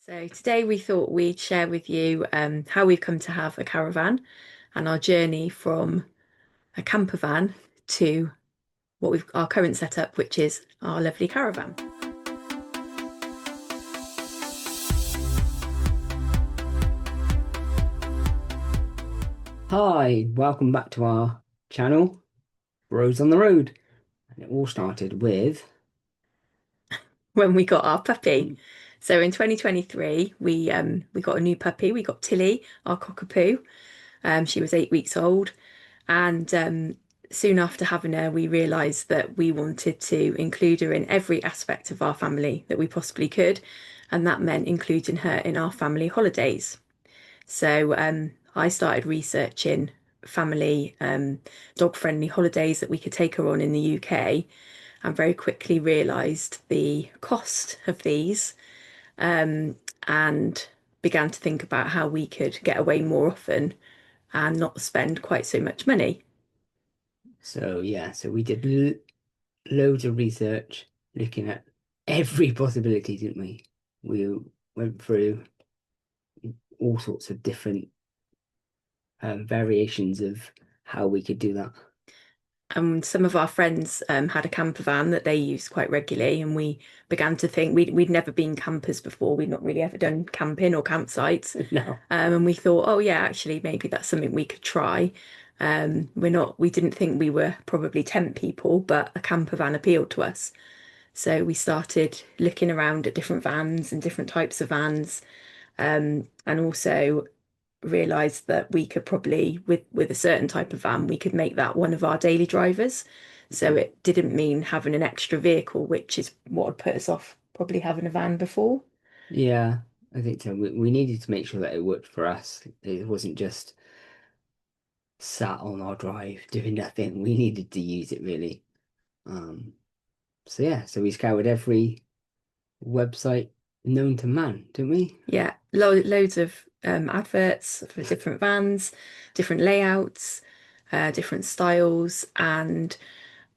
So today we thought we'd share with you how we've come to have a caravan and our journey from a camper van to our current setup, which is our lovely caravan. Hi, welcome back to our channel, Roads on the Road. And it all started with, When we got our puppy. So in 2023, we got a new puppy. We got Tilly, our cockapoo. She was 8 weeks old, and soon after having her, we realised that we wanted to include her in every aspect of our family that we possibly could, and that meant including her in our family holidays. So I started researching family dog-friendly holidays that we could take her on in the UK, and very quickly realised the cost of these, and began to think about how we could get away more often and not spend quite so much money. so we did l loads of research looking at every possibility, didn't we? We went through all sorts of different variations of how we could do that. And some of our friends had a camper van that they used quite regularly, and we began to think we'd never been campers before. We'd not really ever done camping or campsites, No. and we thought, oh yeah, actually maybe that's something we could try. We didn't think we were probably tent people, but a camper van appealed to us. So we started looking around at different vans and different types of vans, and also realized that we could probably with a certain type of van we could make that one of our daily drivers, so Yeah, it didn't mean having an extra vehicle, which is what would put us off probably having a van before. yeah, I think so. We needed to make sure that it worked for us. It wasn't just sat on our drive doing nothing. We needed to use it really. Um, so we scoured every website known to man, didn't we? Yeah, loads of adverts for different vans, different layouts, different styles, and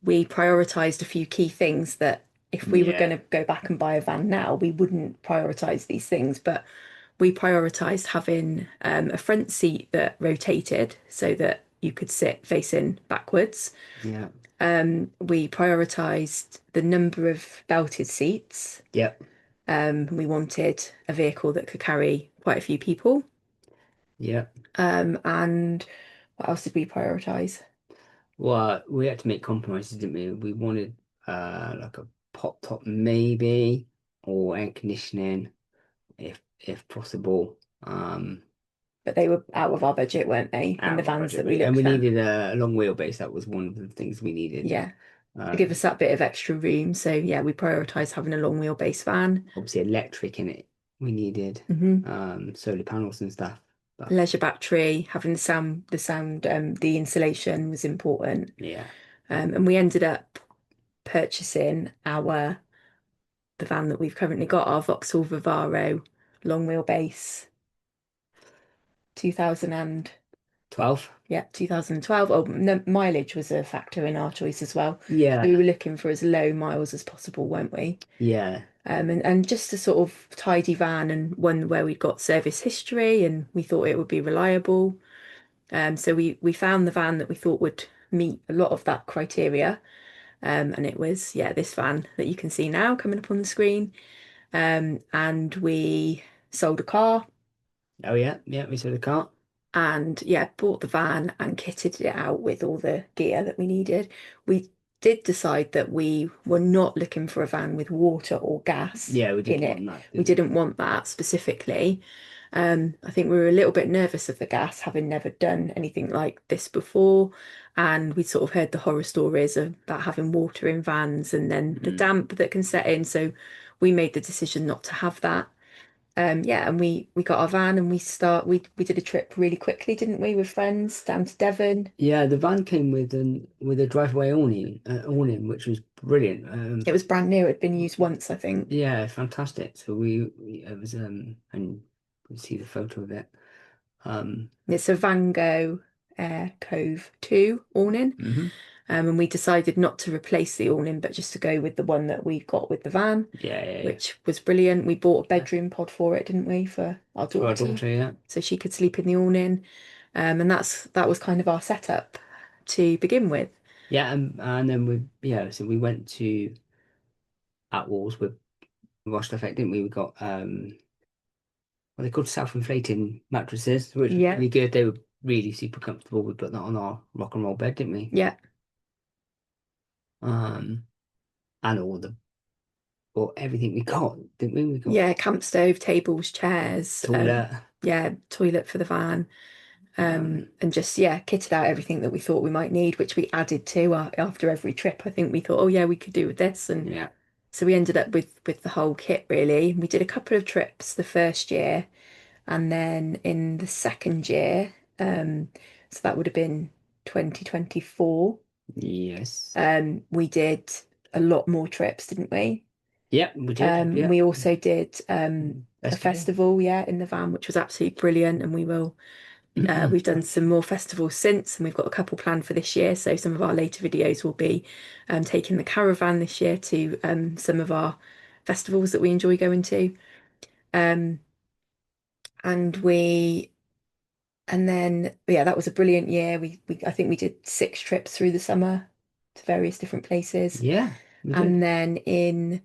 we prioritized a few key things that if we were going Yeah. to go back and buy a van now, we wouldn't prioritize these things, but we prioritized having a front seat that rotated so that you could sit facing backwards. Yeah. We prioritized the number of belted seats. Yep. We wanted a vehicle that could carry quite a few people. Yep. And what else did we prioritize? Well, we had to make compromises, didn't we? We wanted like a pop top maybe, or air conditioning if possible. But they were out of our budget, weren't they? In Out the of our vans budget, that we and we looked at. needed a long wheelbase. That was one of the things we needed. Yeah, to give us Um, that bit of extra room. So yeah, we prioritized having a long wheelbase van. Obviously electric in it. We needed Hmm. solar panels and stuff. But Leisure battery, having the insulation was important. yeah, And we ended up purchasing the van that we've currently got, our Vauxhall Vivaro long wheelbase, 2000 and 12. yeah, 2012. Oh, no, mileage was a factor in our choice as well. So Yeah, we were looking for as low miles as possible, weren't we? yeah, And just a sort of tidy van and one where we'd got service history and we thought it would be reliable. So we found the van that we thought would meet a lot of that criteria. And it was, yeah, this van that you can see now coming up on the screen. And we sold a car oh yeah, yeah. We saw the car. and, yeah, bought the van and kitted it out with all the gear that we needed. We did decide that we were not looking for a van with water or gas Yeah, we in didn't it. want that, We did we? didn't want that specifically. I think we were a little bit nervous of the gas, having never done anything like this before. And we sort of heard the horror stories about having water in vans and then the Mm. damp that can set in. So we made the decision not to have that. Yeah, and we got our van and we did a trip really quickly, didn't we, with friends down to Devon. Yeah, the van came with a driveway awning, which was brilliant. It was brand new. It had been used once, I think. Yeah, fantastic. So it was and you see the photo of it. Um, It's a Van Gogh Air Cove 2 awning. mhm. And we decided not to replace the awning, but just to go with the one that we got with the van, Yeah, yeah, yeah. which was brilliant. We bought a Yeah. bedroom pod for it, didn't we, for our For our daughter, daughter, yeah. so she could sleep in the awning. And that was kind of our setup to begin with. Yeah, and then so we went to at Walls with Wash Effect, didn't we? We got what they called self-inflating mattresses, which was Yeah, really good. They were really super comfortable. We put that on our rock and roll bed, didn't we? yeah, Um, and or everything we got, didn't we? We got yeah. Camp stove, tables, chairs, toilet. yeah, toilet for the van. Um, And just yeah, kitted out everything that we thought we might need, which we added to after every trip. I think we thought, oh yeah, we could do with this, and yeah, so we ended up with the whole kit really. We did a couple of trips the first year, and then in the second year, so that would have been 2024. yes, We did a lot more trips, didn't we? yeah, we did, yeah. We also did a Festival. festival, yeah, in the van, which was absolutely brilliant, and we've done some more festivals since, and we've got a couple planned for this year. So some of our later videos will be taking the caravan this year to some of our festivals that we enjoy going to. Um, and we, and then yeah, that was a brilliant year. We I think we did 6 trips through the summer to various different places. Yeah, we did. And then in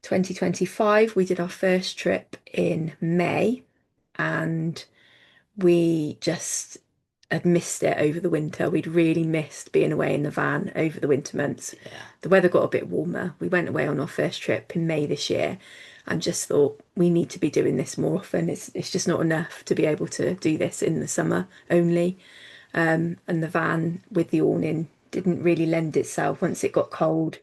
2025, we did our first trip in May, and we just had missed it over the winter. We'd really missed being away in the van over the winter months. Yeah. The weather got a bit warmer. We went away on our first trip in May this year and just thought we need to be doing this more often. It's just not enough to be able to do this in the summer only. And the van with the awning didn't really lend itself once it got cold.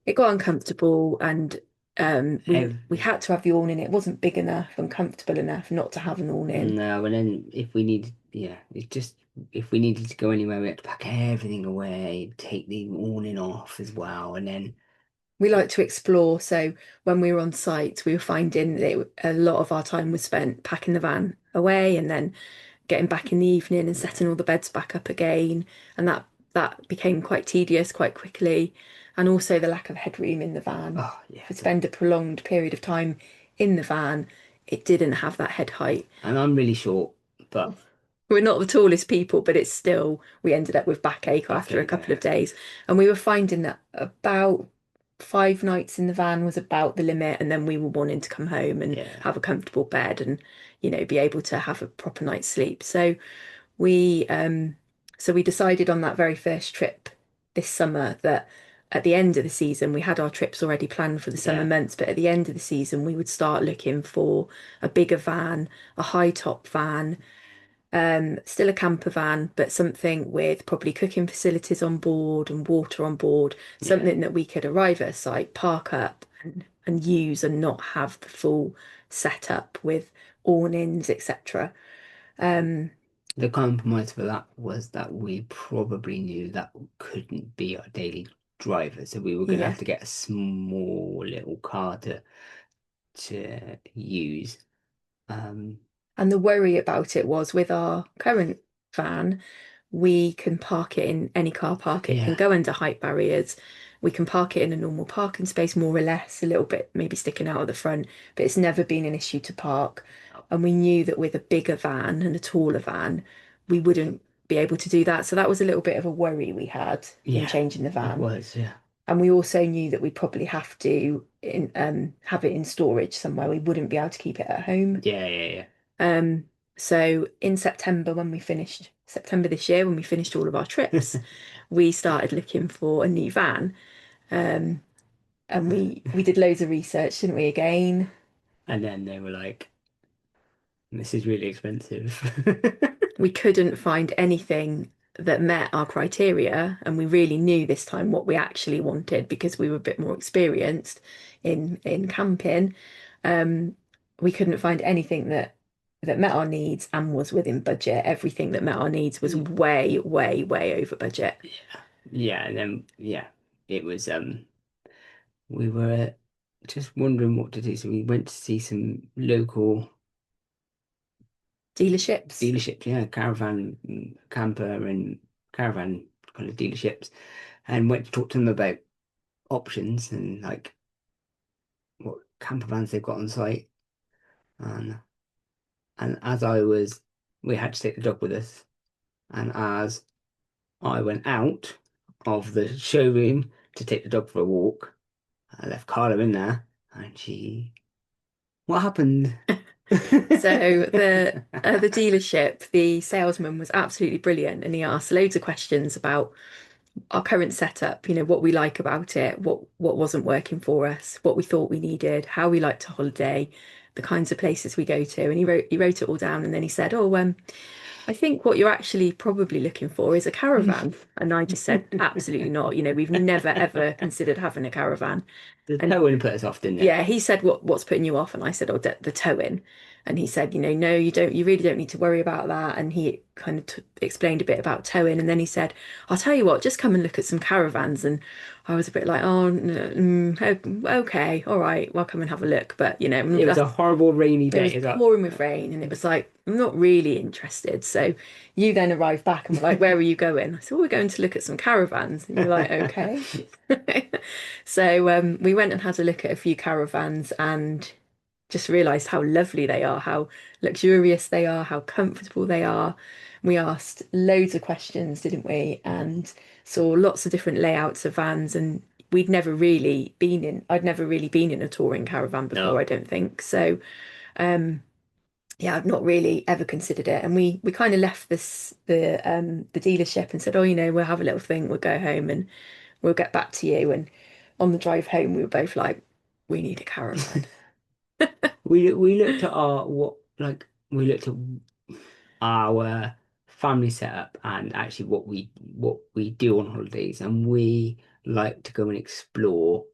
It got uncomfortable, and we Yeah. had to have the awning. It wasn't big enough and comfortable enough not to have an awning. No, and then if we needed, yeah, it just if we needed to go anywhere, we had to pack everything away, take the awning off as well, and then We like to explore, so when we were on site, we were finding that a lot of our time was spent packing the van away and then getting back in the evening and yeah, setting all the beds back up again, and that became quite tedious quite quickly, and also the lack of headroom in the van. oh yeah, If we spend a prolonged period of time in the van, it didn't have that head height. and I'm really short, but We're not the tallest people, but it's still, we ended up with backache back after a in couple of there, days. And we were finding that about 5 nights in the van was about the limit. And then we were wanting to come home and yeah, have a comfortable bed and, be able to have a proper night's sleep. We, um, so we decided on that very first trip this summer that at the end of the season, we had our trips already planned for the summer yeah, months, but at the end of the season, we would start looking for a bigger van, a high top van, still a camper van, but something with probably cooking facilities on board and water on board, yeah. something that we could arrive at a site, park up and use and not have the full setup with awnings, etc. Um, The compromise for that was that we probably knew that couldn't be our daily driver, so we were going to have yeah. to get a small little car to use. Um, And the worry about it was with our current van, we can park it in any car park. It can yeah. go under height barriers. We can park it in a normal parking space, more or less, a little bit maybe sticking out of the front, but it's never been an issue to park. And we knew that with a bigger van and a taller van, we wouldn't be able to do that. So that was a little bit of a worry we had in Yeah, changing the it van. was. Yeah. And we also knew that we'd probably have to have it in storage somewhere. We wouldn't be able to keep it at home. Yeah, yeah, yeah. Um, so in September, when we finished September this year, when we finished all of our trips, we started looking for a new van. Um, and we did loads of research, didn't we, again? And then they were like, "This is really expensive." We couldn't find anything that met our criteria, and we really knew this time what we actually wanted because we were a bit more experienced in camping. Um, we couldn't find anything that met our needs and was within budget. Everything that met our needs was way, way, way over budget. Yeah, yeah, and then it was. We were just wondering what to do, so we went to see some local Dealerships. dealerships. Yeah, caravan, camper, and caravan kind of dealerships and went to talk to them about options and like what camper vans they've got on site. And and as I was, we had to take the dog with us. And as I went out of the showroom to take the dog for a walk, I left Carla in there, and what happened? So the dealership, the salesman was absolutely brilliant, and he asked loads of questions about our current setup, what we like about it, what wasn't working for us, what we thought we needed, how we like to holiday, the kinds of places we go to. And he wrote it all down, and then he said, "Oh, I think what you're actually probably looking for is a caravan." And I just said, "Absolutely not. We've never ever considered having a caravan." The And towing put us off, didn't it? yeah, he said, what's putting you off? And I said, oh, the towing. And he said, no, you really don't need to worry about that. And he kind of t explained a bit about towing. And then he said, I'll tell you what, just come and look at some caravans. And I was a bit like, oh, okay, all right, well, come and have a look. But It was that's a horrible rainy it day. was Is that? pouring with rain, and it was like, I'm not really interested. So you then arrived back and were like, where are you going? I said, well, we're going to look at some caravans. And you're like, okay. So we went and had a look at a few caravans and just realised how lovely they are, how luxurious they are, how comfortable they are. We asked loads of questions, didn't we? And saw lots of different layouts of vans, and I'd never really been in a touring caravan before, I No. don't think. So yeah, I've not really ever considered it. And we kind of left the dealership and said, oh, we'll have a little think, we'll go home and we'll get back to you. And on the drive home, we were both like, we need a caravan. We looked at our what like we looked at our family setup and actually what we do on holidays, and we like to go and explore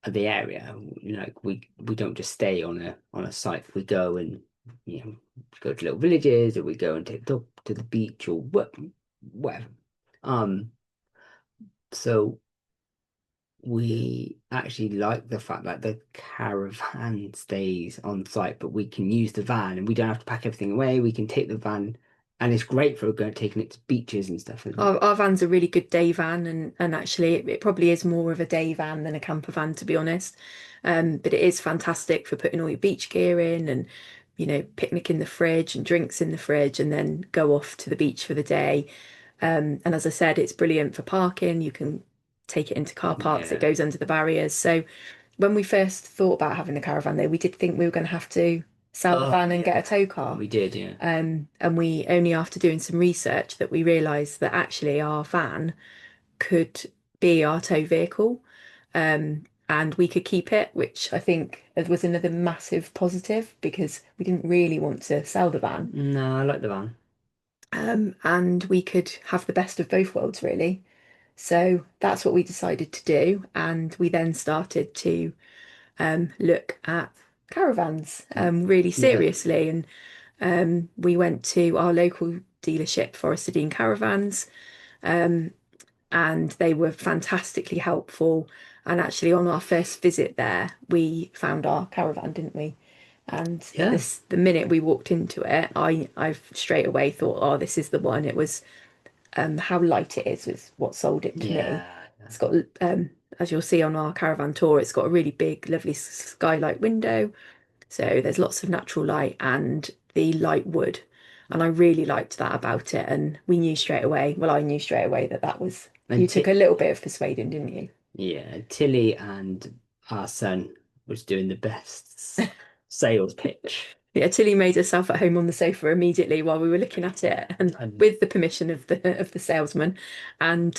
the area. Like we don't just stay on a site. We go and go to little villages, or we go and take the dog to the beach, or whatever. Um, so we actually like the fact that the caravan stays on site, but we can use the van and we don't have to pack everything away. We can take the van, and it's great for going taking it to beaches and stuff, isn't it? Our van's a really good day van, and actually, it probably is more of a day van than a camper van, to be honest. But it is fantastic for putting all your beach gear in and, picnic in the fridge and drinks in the fridge, and then go off to the beach for the day. And as I said, it's brilliant for parking. You can take it into car parks, it Yeah. goes under the barriers. So when we first thought about having a caravan, though, we did think we were going to have to sell the Oh, van and get a yeah. tow car. We did, yeah. And we only after doing some research that we realised that actually our van could be our tow vehicle, and we could keep it, which I think was another massive positive because we didn't really want to sell the van. No, I like the van. And we could have the best of both worlds, really. So that's what we decided to do, and we then started to look at caravans really Yeah. seriously. And we went to our local dealership, Forest Dean Caravans, and they were fantastically helpful. And actually, on our first visit there, we found our caravan, didn't we? And Yeah. the minute we walked into it, I straight away thought, oh, this is the one. It was how light it is was what sold it to me. Yeah. It's got as you'll see on our caravan tour, it's got a really big, lovely skylight window. So there's lots of natural light and the light wood. And I really liked that about it. And we knew straight away, well, I knew straight away that that was, you And took Ti a little bit of persuading, didn't you? yeah, Tilly and our son was doing the best sales pitch. Yeah, Tilly made herself at home on the sofa immediately while we were looking at it, and And with the permission of the salesman. And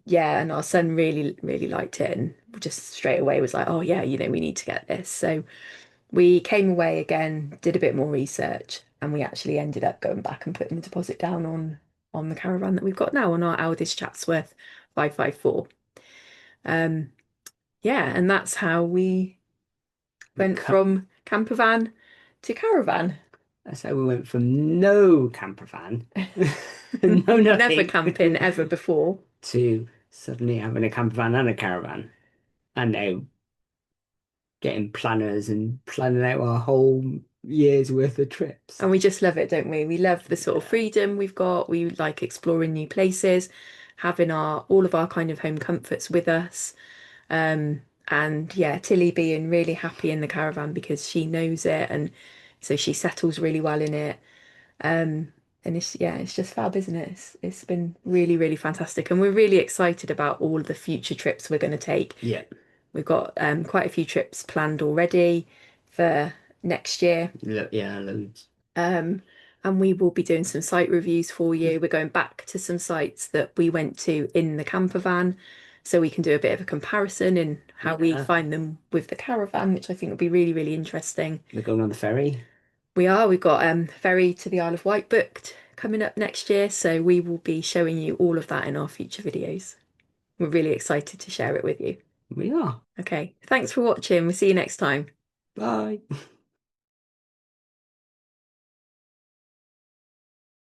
yeah, and our son really, really liked it and just straight away was like, oh yeah, we need to get this. So we came away again, did a bit more research, and we actually ended up going back and putting the deposit down on the caravan that we've got now on our Aldis Chatsworth 554. Um, yeah, and that's how we we went cut. from camper van to caravan. That's how we went from no camper van, no Never nothing, camping ever before. to suddenly having a camper van and a caravan, and now getting planners and planning out our whole year's worth of trips. And we just love it, don't we? We love the sort of Yeah. freedom we've got. We like exploring new places. having our all of our kind of home comforts with us. And yeah, Tilly being really happy in the caravan because she knows it and so she settles really well in it. Um, and it's yeah, it's just fab, isn't it? It's been really, really fantastic. And we're really excited about all of the future trips we're going to take. Yeah. We've got quite a few trips planned already for next year. Yeah, loads. Um, and we will be doing some site reviews for you. We're going back to some sites that we went to in the camper van, so we can do a bit of a comparison in how we Yeah. find them with the caravan, which I think will be really, really interesting. We're going on the ferry. We've got ferry to the Isle of Wight booked coming up next year, so we will be showing you all of that in our future videos. We're really excited to share it with you. We are. Okay, thanks for watching. We'll see you next time. Bye.